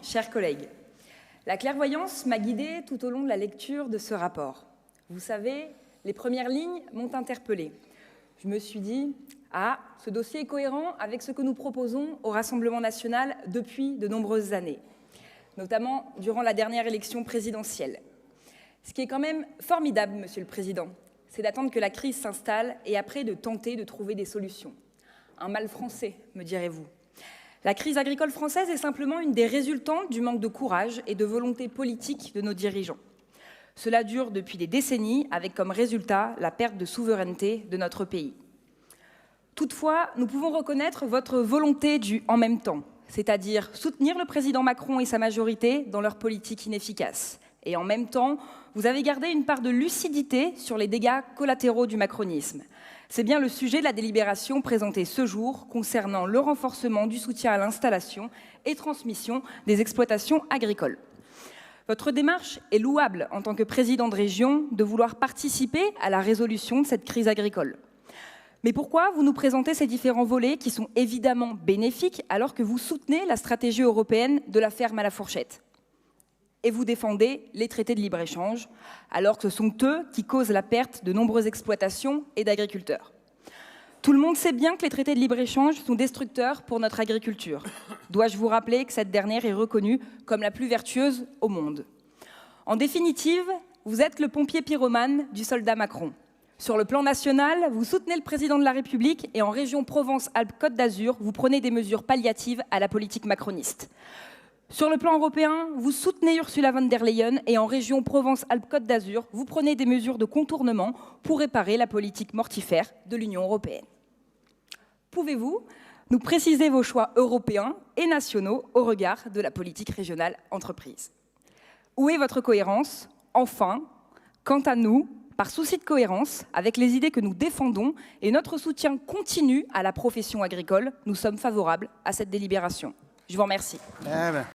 chers collègues, la clairvoyance m'a guidée tout au long de la lecture de ce rapport. Vous savez, les premières lignes m'ont interpellée. Je me suis dit, ce dossier est cohérent avec ce que nous proposons au Rassemblement national depuis de nombreuses années, notamment durant la dernière élection présidentielle. Ce qui est quand même formidable, Monsieur le Président, c'est d'attendre que la crise s'installe et après de tenter de trouver des solutions. Un mal français, me direz-vous. La crise agricole française est simplement une des résultantes du manque de courage et de volonté politique de nos dirigeants. Cela dure depuis des décennies, avec comme résultat la perte de souveraineté de notre pays. Toutefois, nous pouvons reconnaître votre volonté du « en même temps », c'est-à-dire soutenir le président Macron et sa majorité dans leur politique inefficace. Et en même temps, vous avez gardé une part de lucidité sur les dégâts collatéraux du macronisme. C'est bien le sujet de la délibération présentée ce jour concernant le renforcement du soutien à l'installation et transmission des exploitations agricoles. Votre démarche est louable en tant que président de région de vouloir participer à la résolution de cette crise agricole. Mais pourquoi vous nous présentez ces différents volets qui sont évidemment bénéfiques alors que vous soutenez la stratégie européenne de la ferme à la fourchette ? Et vous défendez les traités de libre-échange, alors que ce sont eux qui causent la perte de nombreuses exploitations et d'agriculteurs. Tout le monde sait bien que les traités de libre-échange sont destructeurs pour notre agriculture. Dois-je vous rappeler que cette dernière est reconnue comme la plus vertueuse au monde? En définitive, vous êtes le pompier pyromane du soldat Macron. Sur le plan national, vous soutenez le président de la République et en région Provence-Alpes-Côte d'Azur, vous prenez des mesures palliatives à la politique macroniste. Sur le plan européen, vous soutenez Ursula von der Leyen et en région Provence-Alpes-Côte d'Azur, vous prenez des mesures de contournement pour réparer la politique mortifère de l'Union européenne. Pouvez-vous nous préciser vos choix européens et nationaux au regard de la politique régionale entreprise? Où est votre cohérence? Enfin, quant à nous, par souci de cohérence avec les idées que nous défendons et notre soutien continu à la profession agricole, nous sommes favorables à cette délibération. Je vous remercie.